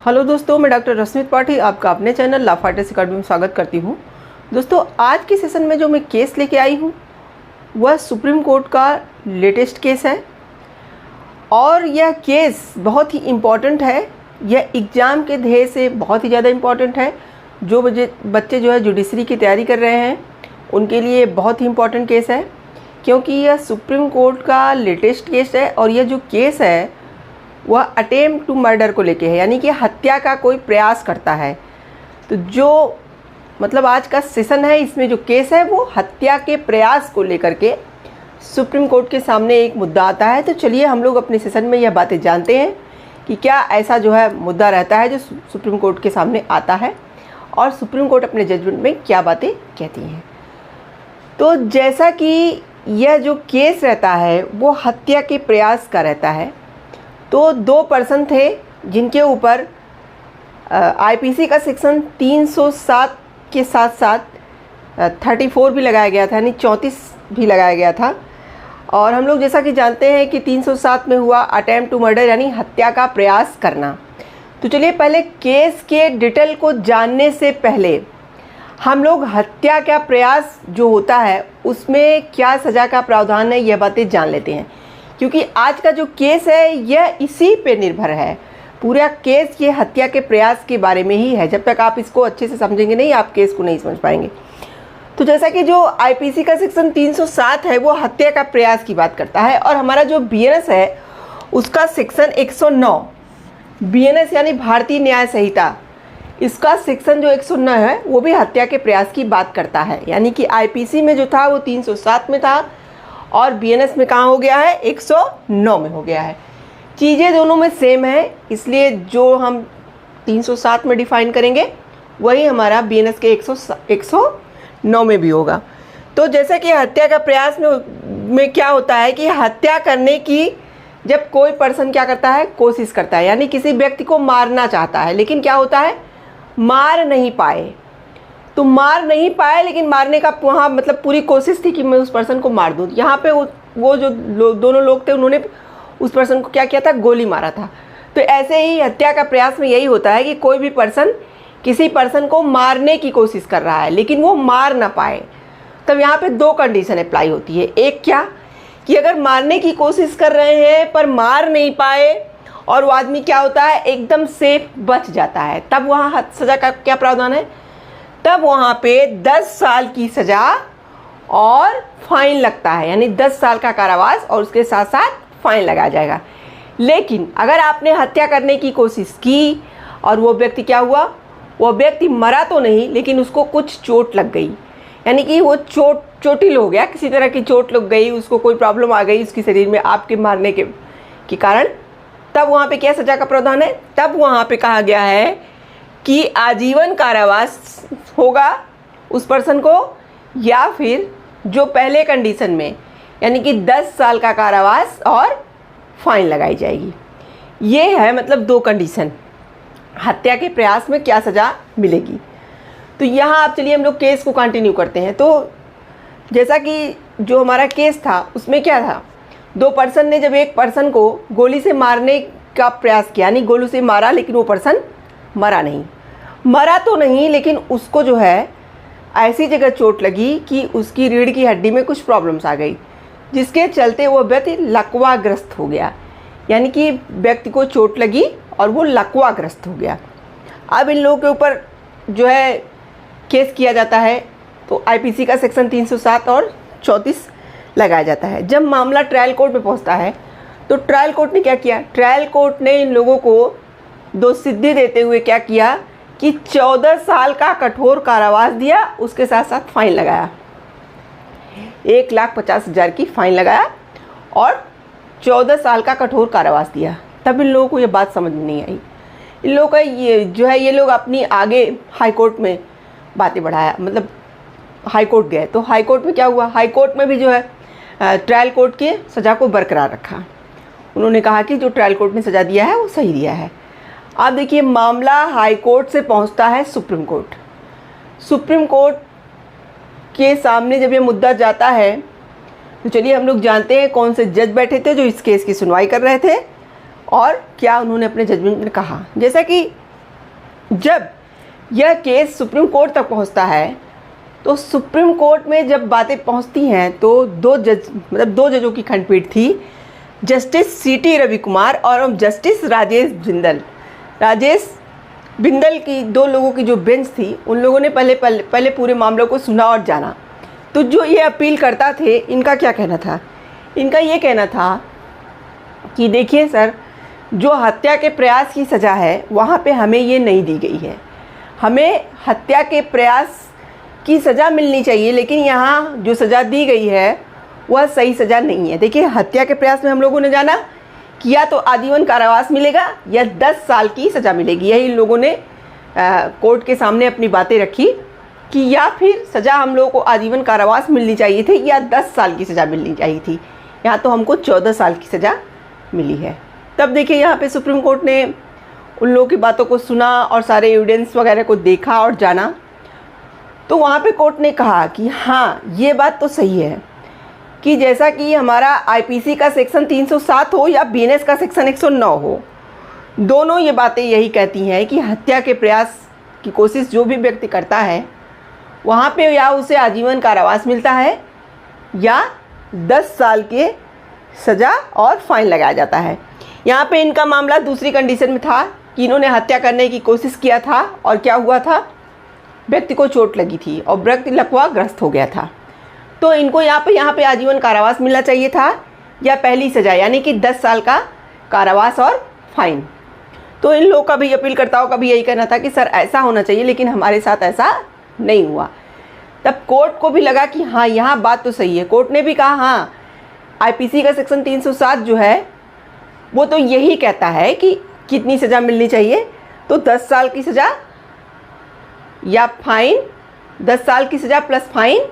Hello दोस्तों, मैं doctor Rashmit पाठी आपका अपने चैनल लॉ फाइटर्स अकेडमी में स्वागत करती हूँ। दोस्तों, आज के सेशन में जो मैं केस लेके आई हूँ वह सुप्रीम कोर्ट का लेटेस्ट केस है और यह केस बहुत ही इम्पॉर्टेंट है। यह एग्ज़ाम के ध्येय से बहुत ही ज़्यादा इम्पॉर्टेंट है। जो बच्चे जो है जुडिशरी की तैयारी कर रहे हैं उनके लिए बहुत ही इम्पॉर्टेंट केस है, क्योंकि यह सुप्रीम कोर्ट का लेटेस्ट केस है और यह जो केस है वह अटेम्प्ट टू मर्डर को लेके है, यानी कि हत्या का कोई प्रयास करता है। तो जो मतलब आज का सेशन है, इसमें जो केस है वो हत्या के प्रयास को लेकर के सुप्रीम कोर्ट के सामने एक मुद्दा आता है। तो चलिए हम लोग अपने सेशन में यह बातें जानते हैं कि क्या ऐसा जो है मुद्दा रहता है जो सुप्रीम कोर्ट के सामने आता है और सुप्रीम कोर्ट अपने जजमेंट में क्या बातें कहती हैं। तो जैसा कि यह जो केस रहता है वो हत्या के प्रयास का रहता है। तो दो पर्सन थे जिनके ऊपर आईपीसी का सेक्शन 307 के साथ साथ 34 भी लगाया गया था, यानी 34 भी लगाया गया था। और हम लोग जैसा कि जानते हैं कि 307 में हुआ अटेम्प्ट टू मर्डर, यानी हत्या का प्रयास करना। तो चलिए पहले केस के डिटेल को जानने से पहले हम लोग हत्या का प्रयास जो होता है उसमें क्या सज़ा का प्रावधान है यह बातें जान लेते हैं, क्योंकि आज का जो केस है यह इसी पे निर्भर है। पूरा केस ये हत्या के प्रयास के बारे में ही है। जब तक आप इसको अच्छे से समझेंगे नहीं, आप केस को नहीं समझ पाएंगे। तो जैसा कि जो आईपीसी का सेक्शन 307 है वो हत्या का प्रयास की बात करता है, और हमारा जो बीएनएस है उसका सेक्शन 109, बीएनएस यानी भारतीय न्याय संहिता, इसका सेक्शन जो 109 है वो भी हत्या के प्रयास की बात करता है। यानी कि आईपीसी में जो था वो 307 में था और बीएनएस में कहाँ हो गया है, 109 में हो गया है। चीज़ें दोनों में सेम है, इसलिए जो हम 307 में डिफाइन करेंगे वही हमारा बीएनएस के 109 में भी होगा। तो जैसे कि हत्या का प्रयास में क्या होता है कि हत्या करने की जब कोई पर्सन क्या करता है, कोशिश करता है, यानी किसी व्यक्ति को मारना चाहता है लेकिन क्या होता है, मार नहीं पाए। तो मार नहीं पाए लेकिन मारने का वहाँ मतलब पूरी कोशिश थी कि मैं उस पर्सन को मार दूँ। यहाँ पे वो जो दोनों लोग थे उन्होंने उस पर्सन को क्या किया था, गोली मारा था। तो ऐसे ही हत्या का प्रयास में यही होता है कि कोई भी पर्सन किसी पर्सन को मारने की कोशिश कर रहा है लेकिन वो मार ना पाए। तब यहाँ पे दो कंडीशन अप्लाई होती है। एक क्या कि अगर मारने की कोशिश कर रहे हैं पर मार नहीं पाए और वो आदमी क्या होता है, एकदम सेफ बच जाता है, तब वहाँ सज़ा का क्या प्रावधान है, तब वहाँ पे 10 साल की सज़ा और फाइन लगता है, यानी 10 साल का कारावास और उसके साथ साथ फाइन लगाया जाएगा। लेकिन अगर आपने हत्या करने की कोशिश की और वो व्यक्ति क्या हुआ, वो व्यक्ति मरा तो नहीं लेकिन उसको कुछ चोट लग गई, यानी कि वो चोटिल हो गया, किसी तरह की चोट लग गई, उसको कोई प्रॉब्लम आ गई उसके शरीर में आपके मारने के कारण, तब वहाँ पे क्या सज़ा का प्रावधान है, तब वहाँ पे कहा गया है कि आजीवन कारावास होगा उस पर्सन को, या फिर जो पहले कंडीशन में यानी कि 10 साल का कारावास और फाइन लगाई जाएगी। ये है मतलब दो कंडीशन, हत्या के प्रयास में क्या सज़ा मिलेगी। तो यहाँ आप चलिए हम लोग केस को कंटिन्यू करते हैं। तो जैसा कि जो हमारा केस था उसमें क्या था, दो पर्सन ने जब एक पर्सन को गोली से मारने का प्रयास किया, यानी गोली से मारा लेकिन वो पर्सन मरा नहीं, मरा तो नहीं लेकिन उसको जो है ऐसी जगह चोट लगी कि उसकी रीढ़ की हड्डी में कुछ प्रॉब्लम्स आ गई, जिसके चलते वो व्यक्ति लकवाग्रस्त हो गया, यानी कि व्यक्ति को चोट लगी और वो लकवाग्रस्त हो गया। अब इन लोगों के ऊपर जो है केस किया जाता है, तो आईपीसी का सेक्शन 307 और 34 लगाया जाता है। जब मामला ट्रायल कोर्ट में पहुंचता है तो ट्रायल कोर्ट ने क्या किया, ट्रायल कोर्ट ने इन लोगों को दोषसिद्धि देते हुए क्या किया कि 14 साल का कठोर कारावास दिया, उसके साथ साथ फाइन लगाया, 1,50,000 की फाइन लगाया और 14 साल का कठोर कारावास दिया। तब इन लोगों को ये बात समझ में नहीं आई। इन लोगों का ये जो है, ये लोग अपनी आगे हाई कोर्ट में बातें बढ़ाया, मतलब हाई कोर्ट गए। तो हाई कोर्ट में क्या हुआ, हाई कोर्ट में भी जो है ट्रायल कोर्ट की सज़ा को बरकरार रखा। उन्होंने कहा कि जो ट्रायल कोर्ट ने सज़ा दिया है वो सही दिया है। अब देखिए मामला हाई कोर्ट से पहुंचता है सुप्रीम कोर्ट। सुप्रीम कोर्ट के सामने जब ये मुद्दा जाता है तो चलिए हम लोग जानते हैं कौन से जज बैठे थे जो इस केस की सुनवाई कर रहे थे और क्या उन्होंने अपने जजमेंट में कहा। जैसा कि जब यह केस सुप्रीम कोर्ट तक पहुंचता है तो सुप्रीम कोर्ट में जब बातें पहुंचती हैं तो दो जजों की खंडपीठ थी, जस्टिस सीटी रवि कुमार और जस्टिस राजेश बिंदल की, दो लोगों की जो बेंच थी, उन लोगों ने पहले पूरे मामलों को सुना और जाना। तो जो ये अपील करता थे, इनका क्या कहना था? इनका ये कहना था कि देखिए सर, जो हत्या के प्रयास की सज़ा है वहाँ पे हमें ये नहीं दी गई है, हमें हत्या के प्रयास की सज़ा मिलनी चाहिए, लेकिन यहाँ जो सज़ा दी गई है वह सही सज़ा नहीं है। देखिए, हत्या के प्रयास में हम लोगों ने जाना कि या तो आजीवन कारावास मिलेगा या 10 साल की सज़ा मिलेगी। यही इन लोगों ने कोर्ट के सामने अपनी बातें रखी कि या फिर सज़ा हम लोगों को आजीवन कारावास मिलनी चाहिए थी या 10 साल की सज़ा मिलनी चाहिए थी। यहाँ तो हमको 14 साल की सज़ा मिली है। तब देखिए, यहाँ पे सुप्रीम कोर्ट ने उन लोगों की बातों को सुना और सारे एविडेंस वगैरह को देखा और जाना। तो वहाँ पे कोर्ट ने कहा कि हाँ, ये बात तो सही है कि जैसा कि हमारा आईपीसी का सेक्शन 307 हो या बीएनएस का सेक्शन 109 हो, दोनों ये बातें यही कहती हैं कि हत्या के प्रयास की कोशिश जो भी व्यक्ति करता है वहाँ पे या उसे आजीवन कारावास मिलता है या 10 साल के सज़ा और फाइन लगाया जाता है। यहाँ पे इनका मामला दूसरी कंडीशन में था कि इन्होंने हत्या करने की कोशिश किया था और क्या हुआ था, व्यक्ति को चोट लगी थी और व्यक्ति लकवाग्रस्त हो गया था। तो इनको यहाँ पे आजीवन कारावास मिलना चाहिए था या पहली सज़ा यानी कि 10 साल का कारावास और फाइन। तो इन लोगों का भी, अपीलकर्ताओं का भी यही कहना था कि सर ऐसा होना चाहिए, लेकिन हमारे साथ ऐसा नहीं हुआ। तब कोर्ट को भी लगा कि हाँ, यहाँ बात तो सही है। कोर्ट ने भी कहा हाँ, आईपीसी का सेक्शन 307 जो है वो तो यही कहता है कि कितनी सज़ा मिलनी चाहिए, तो 10 साल की सज़ा या फाइन, 10 साल की सज़ा प्लस फाइन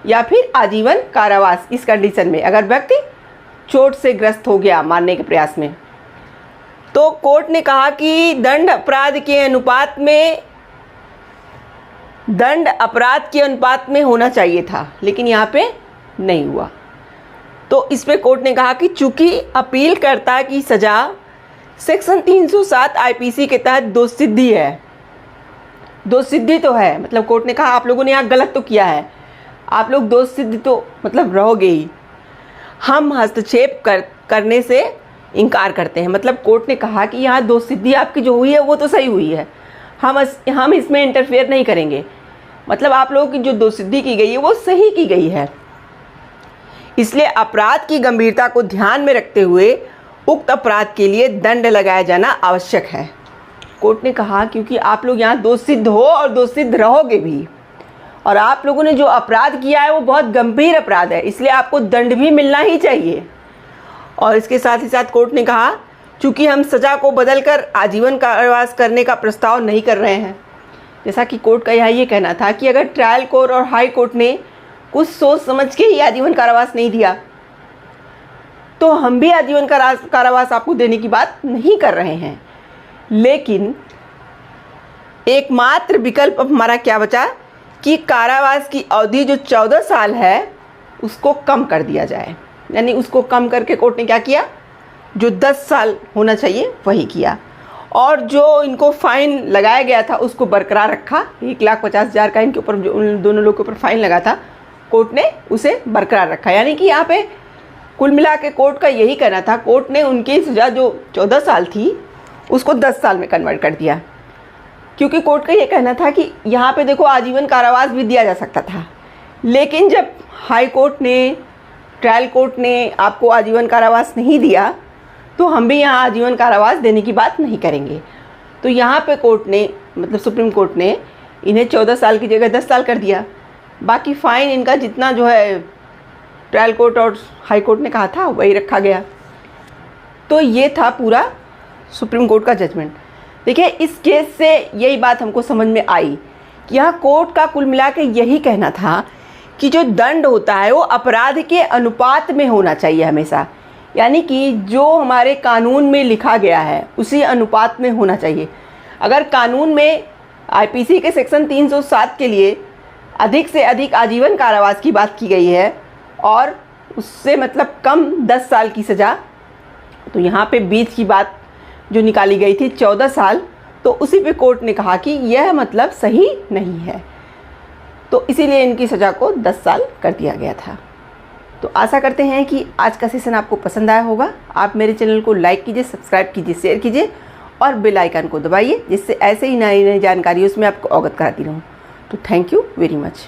या फिर आजीवन कारावास, इस कंडीशन में अगर व्यक्ति चोट से ग्रस्त हो गया मारने के प्रयास में। तो कोर्ट ने कहा कि दंड अपराध के अनुपात में होना चाहिए था, लेकिन यहाँ पे नहीं हुआ। तो इस पे कोर्ट ने कहा कि चूंकि अपीलकर्ता की सज़ा सेक्शन 307 आईपीसी के तहत दोषसिद्धि है, दोषसिद्धि तो है, मतलब कोर्ट ने कहा आप लोगों ने यहाँ गलत तो किया है, आप लोग दोषसिद्धि तो मतलब रहोगे ही, हम हस्तक्षेप करने से इनकार करते हैं। मतलब कोर्ट ने कहा कि यहाँ दोषसिद्धि आपकी जो हुई है वो तो सही हुई है, हम इसमें इंटरफेयर नहीं करेंगे, मतलब आप लोगों की जो दोषसिद्धि की गई है वो सही की गई है। इसलिए अपराध की गंभीरता को ध्यान में रखते हुए उक्त अपराध के लिए दंड लगाया जाना आवश्यक है। कोर्ट ने कहा क्योंकि आप लोग यहाँ दोषसिद्ध हो और दोषसिद्ध रहोगे भी, और आप लोगों ने जो अपराध किया है वो बहुत गंभीर अपराध है, इसलिए आपको दंड भी मिलना ही चाहिए। और इसके साथ ही साथ कोर्ट ने कहा चूँकि हम सज़ा को बदलकर आजीवन कारावास करने का प्रस्ताव नहीं कर रहे हैं, जैसा कि कोर्ट का यहाँ ये कहना था कि अगर ट्रायल कोर्ट और हाई कोर्ट ने कुछ सोच समझ के ही आजीवन कारावास नहीं दिया तो हम भी आजीवन कारावास आपको देने की बात नहीं कर रहे हैं, लेकिन एकमात्र विकल्प अब हमारा क्या बचा कि कारावास की अवधि जो 14 साल है उसको कम कर दिया जाए। यानी उसको कम करके कोर्ट ने क्या किया, जो 10 साल होना चाहिए वही किया, और जो इनको फाइन लगाया गया था उसको बरकरार रखा। 1,50,000 का इनके ऊपर, जो उन दोनों लोगों के ऊपर फाइन लगा था, कोर्ट ने उसे बरकरार रखा। यानी कि यहाँ पे कुल मिला के कोर्ट का यही कहना था, कोर्ट ने उनकी सज़ा जो 14 साल थी उसको 10 साल में कन्वर्ट कर दिया, क्योंकि कोर्ट का ये कहना था कि यहाँ पे देखो आजीवन कारावास भी दिया जा सकता था, लेकिन जब हाई कोर्ट ने, ट्रायल कोर्ट ने आपको आजीवन कारावास नहीं दिया तो हम भी यहाँ आजीवन कारावास देने की बात नहीं करेंगे। तो यहाँ पे कोर्ट ने, मतलब सुप्रीम कोर्ट ने इन्हें 14 साल की जगह 10 साल कर दिया। बाकी फ़ाइन इनका जितना जो है ट्रायल कोर्ट और हाई कोर्ट ने कहा था वही रखा गया। तो ये था पूरा सुप्रीम कोर्ट का जजमेंट। देखिए, इस केस से यही बात हमको समझ में आई कि यहाँ कोर्ट का कुल मिला के यही कहना था कि जो दंड होता है वो अपराध के अनुपात में होना चाहिए हमेशा, यानी कि जो हमारे कानून में लिखा गया है उसी अनुपात में होना चाहिए। अगर कानून में आईपीसी के सेक्शन 307 के लिए अधिक से अधिक आजीवन कारावास की बात की गई है और उससे मतलब कम 10 साल की सज़ा, तो यहाँ पे बीच की बात जो निकाली गई थी 14 साल, तो उसी पे कोर्ट ने कहा कि यह मतलब सही नहीं है, तो इसीलिए इनकी सज़ा को 10 साल कर दिया गया था। तो आशा करते हैं कि आज का सेशन आपको पसंद आया होगा। आप मेरे चैनल को लाइक कीजिए, सब्सक्राइब कीजिए, शेयर कीजिए और बेल आइकन को दबाइए, जिससे ऐसे ही नई नई जानकारी उसमें आपको अवगत कराती रहूँ। तो थैंक यू वेरी मच।